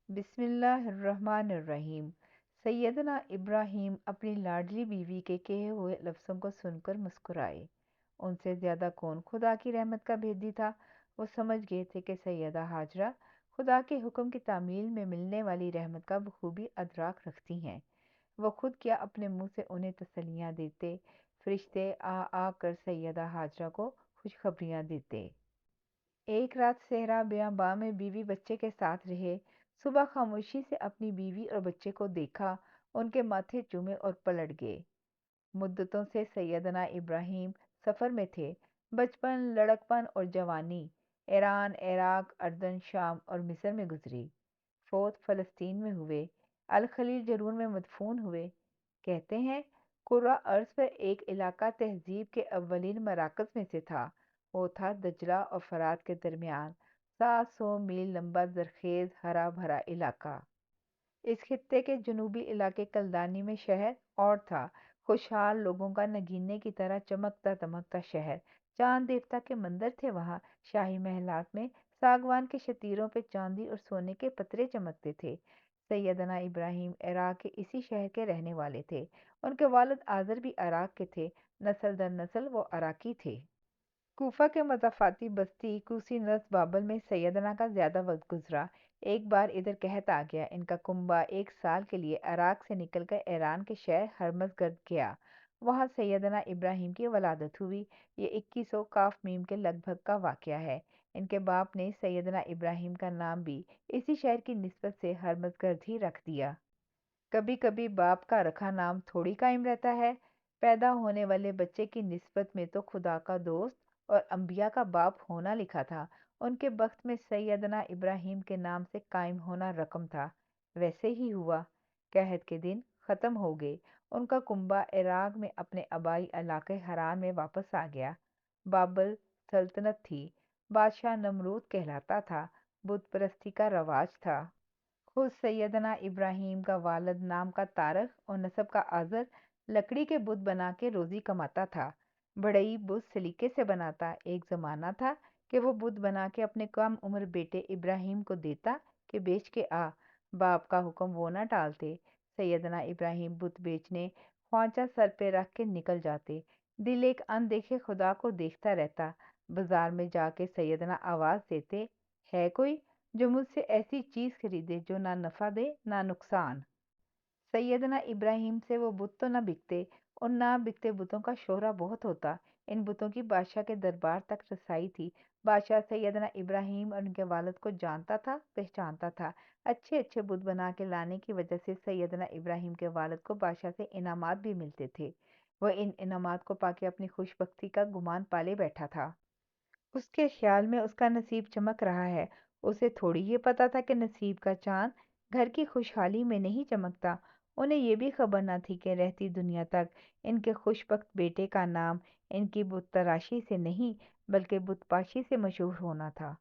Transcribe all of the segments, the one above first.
بسم اللہ الرحمن الرحیم۔ سیدنا ابراہیم اپنی لاڈلی بیوی کے کہے ہوئے لفظوں کو سن کر مسکرائے۔ ان سے زیادہ کون خدا کی رحمت کا بھیدی تھا؟ وہ سمجھ گئے تھے کہ سیدہ ہاجرہ خدا کے حکم کی تعمیل میں ملنے والی رحمت کا بخوبی ادراک رکھتی ہیں۔ وہ خود کیا اپنے منہ سے انہیں تسلیاں دیتے، فرشتے آ آ کر سیدہ ہاجرہ کو خوشخبریاں دیتے۔ ایک رات صحرا بیاباں میں بیوی بچے کے ساتھ رہے۔ صبح خاموشی سے اپنی بیوی اور بچے کو دیکھا، ان کے ماتھے چومے اور پلٹ گئے۔ مدتوں سے سیدنا ابراہیم سفر میں تھے۔ بچپن، لڑکپن اور جوانی ایران، عراق، اردن، شام اور مصر میں گزری۔ فوت فلسطین میں ہوئے، الخلیل جرون میں مدفون ہوئے۔ کہتے ہیں قرہ ارض پر ایک علاقہ تہذیب کے اولین مراکز میں سے تھا۔ وہ تھا دجلہ اور فرات کے درمیان 700 میل لمبا زرخیز ہرا بھرا علاقہ۔ اس خطے کے جنوبی علاقے کلدانی میں شہر اور تھا، خوشحال لوگوں کا نگینے کی طرح چمکتا دمکتا شہر۔ چاند دیوتا کے مندر تھے وہاں۔ شاہی محلات میں ساگوان کے شتیروں پہ چاندی اور سونے کے پترے چمکتے تھے۔ سیدنا ابراہیم عراق کے اسی شہر کے رہنے والے تھے۔ ان کے والد آذر بھی عراق کے تھے، نسل در نسل وہ عراقی تھے۔ کوفہ کے مضافاتی بستی کوسی نرس بابل میں سیدنا کا زیادہ وقت گزرا۔ ایک بار ادھر قحط آ گیا۔ ان کا کنبہ ایک سال کے لیے عراق سے نکل کر ایران کے شہر ہرمز گرد گیا۔ وہاں سیدنا ابراہیم کی ولادت ہوئی۔ یہ 2100 کاف میم کے لگ بھگ کا واقعہ ہے۔ ان کے باپ نے سیدنا ابراہیم کا نام بھی اسی شہر کی نسبت سے ہرمز گرد ہی رکھ دیا۔ کبھی کبھی باپ کا رکھا نام تھوڑی قائم رہتا ہے۔ پیدا ہونے والے بچے کی نسبت میں تو خدا کا دوست اور انبیاء کا باپ ہونا لکھا تھا۔ ان کے بخت میں سیدنا ابراہیم کے نام سے قائم ہونا رقم تھا۔ ویسے ہی ہوا۔ قحط کے دن ختم ہو گئے۔ ان کا کنبہ عراق میں اپنے آبائی علاقے حران میں واپس آ گیا۔ بابل سلطنت تھی۔ بادشاہ نمرود کہلاتا تھا۔ بت پرستی کا رواج تھا۔ خود سیدنا ابراہیم کا والد نام کا طارق اور نسب کا آذر لکڑی کے بت بنا کے روزی کماتا تھا۔ بڑئی بت سلیقے سے بناتا۔ ایک زمانہ تھا کہ وہ بت بنا کے اپنے کم عمر بیٹے ابراہیم کو دیتا کہ بیچ کے آ۔ باپ کا حکم وہ نہ ٹالتے۔ سیدنا ابراہیم بت بیچنے خوانچہ سر پہ رکھ کے نکل جاتے۔ دل ایک اندیکھے خدا کو دیکھتا رہتا۔ بازار میں جا کے سیدنا آواز دیتے، ہے کوئی جو مجھ سے ایسی چیز خریدے جو نہ نفع دے نہ نقصان؟ سیدنا ابراہیم سے وہ بت تو نہ بکتے، اور نہ بکتے بتوں کا شہرہ بہت ہوتا۔ ان بتوں کی بادشاہ کے دربار تک رسائی تھی۔ بادشاہ سیدنا ابراہیم اور ان کے والد کو جانتا تھا، پہچانتا تھا۔ اچھے اچھے بت بنا کے لانے کی وجہ سے سیدنا ابراہیم کے والد کو بادشاہ سے انعامات بھی ملتے تھے۔ وہ ان انعامات کو پا کے اپنی خوش بختی کا گمان پالے بیٹھا تھا۔ اس کے خیال میں اس کا نصیب چمک رہا ہے۔ اسے تھوڑی یہ پتا تھا کہ نصیب کا چاند گھر کی خوشحالی میں نہیں چمکتا۔ انہیں یہ بھی خبر نہ تھی کہ رہتی دنیا تک ان کے خوش بخت بیٹے کا نام ان کی بت تراشی سے نہیں بلکہ بت پاشی سے مشہور ہونا تھا۔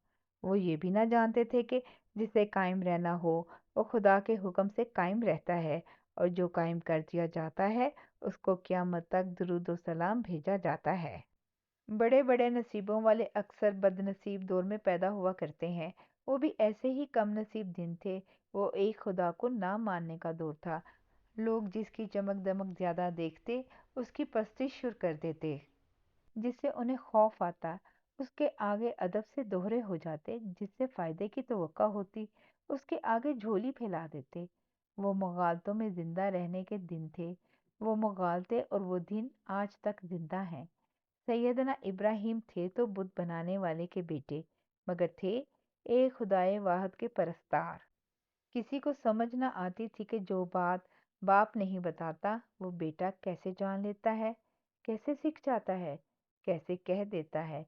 وہ یہ بھی نہ جانتے تھے کہ جسے قائم رہنا ہو وہ خدا کے حکم سے قائم رہتا ہے، اور جو قائم کر دیا جاتا ہے اس کو قیامت تک درود و سلام بھیجا جاتا ہے۔ بڑے بڑے نصیبوں والے اکثر بد نصیب دور میں پیدا ہوا کرتے ہیں۔ وہ بھی ایسے ہی کم نصیب دن تھے۔ وہ ایک خدا کو نہ ماننے کا دور تھا۔ لوگ جس کی چمک دمک زیادہ دیکھتے اس کی پرستش شروع کر دیتے۔ جس سے انہیں خوف آتا اس کے آگے ادب سے دوہرے ہو جاتے۔ جس سے فائدے کی توقع ہوتی اس کے آگے جھولی پھیلا دیتے۔ وہ مغالطوں میں زندہ رہنے کے دن تھے۔ وہ مغالطے اور وہ دن آج تک زندہ ہیں۔ سیدنا ابراہیم تھے تو بت بنانے والے کے بیٹے، مگر تھے ایک خدائے واحد کے پرستار۔ کسی کو سمجھ نہ آتی تھی کہ جو بات باپ نہیں بتاتا وہ بیٹا کیسے جان لیتا ہے، کیسے سیکھ جاتا ہے، کیسے کہہ دیتا ہے۔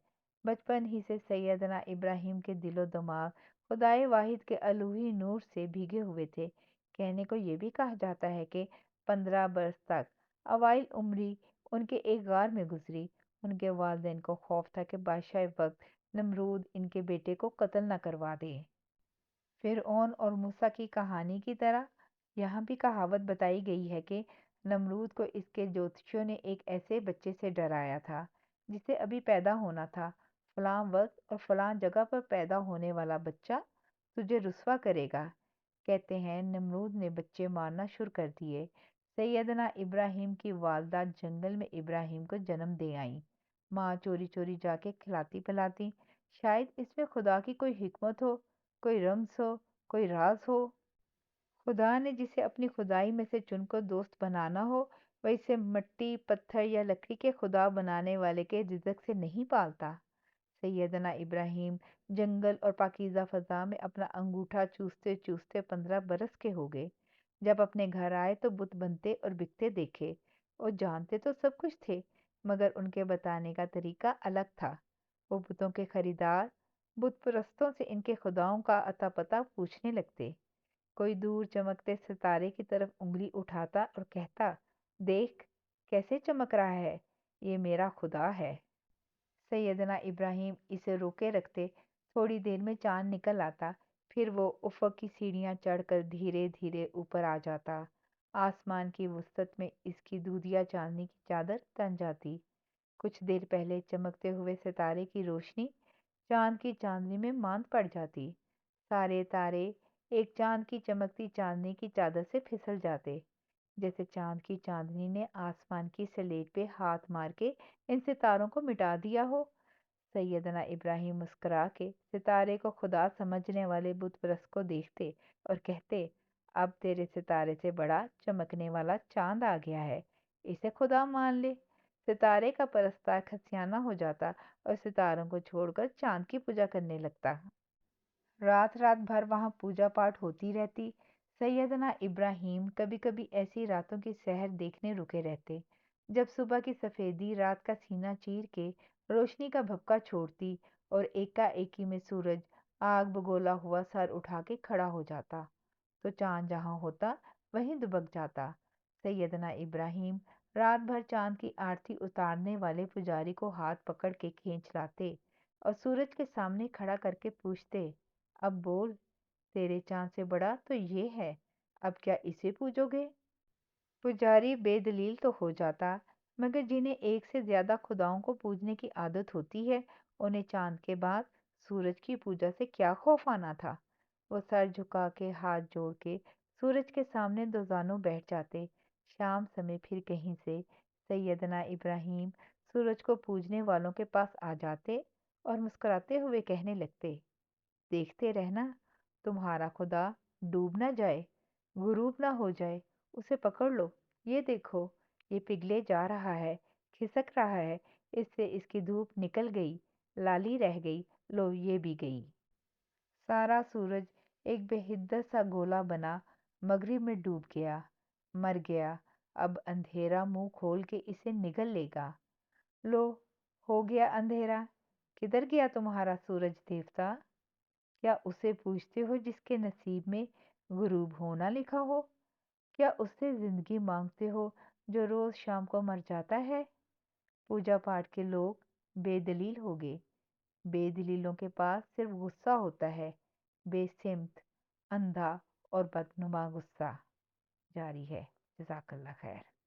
بچپن ہی سے سیدنا ابراہیم کے دل و دماغ خدائے واحد کے الوہی نور سے بھیگے ہوئے تھے۔ کہنے کو یہ بھی کہا جاتا ہے کہ 15 برس تک اوائل عمری ان کے ایک غار میں گزری۔ ان کے والدین کو خوف تھا کہ بادشاہ وقت نمرود ان کے بیٹے کو قتل نہ کروا دے۔ فرعون اور موسیٰ کی کہانی کی طرح یہاں بھی کہاوت بتائی گئی ہے کہ نمرود کو اس کے جوتشیوں نے ایک ایسے بچے سے ڈرایا تھا جسے ابھی پیدا ہونا تھا۔ فلاں وقت اور فلاں جگہ پر پیدا ہونے والا بچہ تجھے رسوا کرے گا۔ کہتے ہیں نمرود نے بچے مارنا شروع کر دیے۔ سیدنا ابراہیم کی والدہ جنگل میں ابراہیم کو جنم دے آئیں۔ ماں چوری چوری جا کے کھلاتی پلاتی۔ شاید اس میں خدا کی کوئی حکمت ہو، کوئی رمز ہو، کوئی راز ہو۔ خدا نے جسے اپنی خدائی میں سے چن کر دوست بنانا ہو، وہ اسے مٹی پتھر یا لکڑی کے خدا بنانے والے کے رزق سے نہیں پالتا۔ سیدنا ابراہیم جنگل اور پاکیزہ فضا میں اپنا انگوٹھا چوستے چوستے 15 برس کے ہو گئے۔ جب اپنے گھر آئے تو بت بنتے اور بکتے دیکھے۔ وہ جانتے تو سب کچھ تھے، مگر ان کے بتانے کا طریقہ الگ تھا۔ وہ بتوں کے خریدار بت پرستوں سے ان کے خداؤں کا اتا پتا پوچھنے لگتے۔ کوئی دور چمکتے ستارے کی طرف انگلی اٹھاتا اور کہتا، دیکھ کیسے چمک رہا ہے، یہ میرا خدا ہے۔ سیدنا ابراہیم اسے روکے رکھتے۔ تھوڑی دیر میں چاند نکل آتا، پھر وہ افق کی سیڑھیاں چڑھ کر دھیرے دھیرے اوپر آ جاتا۔ آسمان کی وسطت میں اس کی دودھیا چاندنی کی چادر تن جاتی۔ کچھ دیر پہلے چمکتے ہوئے ستارے کی روشنی چاند کی چاندنی میں ماند پڑ جاتی۔ سارے تارے ایک چاند کی چمکتی چاندنی کی چادر سے پھسل جاتے، جیسے چاند کی چاندنی نے آسمان کی سلیٹ پہ ہاتھ مار کے ان ستاروں کو مٹا دیا ہو۔ سیدنا ابراہیم مسکرا کے ستارے کو خدا سمجھنے والے بت پرست کو دیکھتے اور کہتے، اب تیرے ستارے سے بڑا چمکنے والا چاند آ گیا ہے، اسے خدا مان لے۔ ستارے کا پرستار کھسیانہ ہو جاتا اور ستاروں کو چھوڑ کر چاند کی پوجا کرنے لگتا۔ رات رات بھر وہاں پوجا پاٹ ہوتی رہتی۔ سیدنا ابراہیم کبھی کبھی ایسی راتوں کی سحر دیکھنے رکے رہتے، جب صبح کی سفیدی رات کا سینہ چیر کے روشنی کا بھپکا چھوڑتی اور ایکا ایکی میں سورج آگ بگولا ہوا سر اٹھا کے کھڑا ہو جاتا تو چاند جہاں ہوتا وہیں دبک جاتا۔ سیدنا ابراہیم رات بھر چاند کی آرتی اتارنے والے پجاری کو ہاتھ پکڑ کے کھینچ لاتے اور سورج کے سامنے کھڑا کر کے پوچھتے، اب بول، تیرے چاند سے بڑا تو یہ ہے، اب کیا اسے پوجو گے؟ پجاری بے دلیل تو ہو جاتا، مگر جنہیں ایک سے زیادہ خداؤں کو پوجنے کی عادت ہوتی ہے، انہیں چاند کے بعد سورج کی پوجا سے کیا خوف آنا تھا۔ وہ سر جھکا کے ہاتھ جوڑ کے سورج کے سامنے دوزانوں بیٹھ جاتے۔ شام سمے پھر کہیں سے سیدنا ابراہیم سورج کو پوجنے والوں کے پاس آ جاتے اور مسکراتے ہوئے کہنے لگتے، دیکھتے رہنا، تمہارا خدا ڈوب نہ جائے، غروب نہ ہو جائے، اسے پکڑ لو، یہ دیکھو، یہ پگھلے جا رہا ہے، کھسک رہا ہے، اس سے اس کی دھوپ نکل گئی، لالی رہ گئی، لو یہ بھی گئی۔ سارا سورج ایک بے حدت سا گولا بنا مغرب میں ڈوب گیا، مر گیا، اب اندھیرا منہ کھول کے اسے نگل لے گا۔ لو، ہو گیا اندھیرا، کدھر گیا تمہارا سورج دیوتا؟ کیا اسے پوجتے ہو جس کے نصیب میں غروب ہونا لکھا ہو؟ کیا اس سے زندگی مانگتے ہو جو روز شام کو مر جاتا ہے؟ پوجا پاٹ کے لوگ بے دلیل ہو گئے۔ بے دلیلوں کے پاس صرف غصہ ہوتا ہے، بے سمت، اندھا اور بدنما غصہ۔ جاری ہے۔ جزاک اللہ خیر۔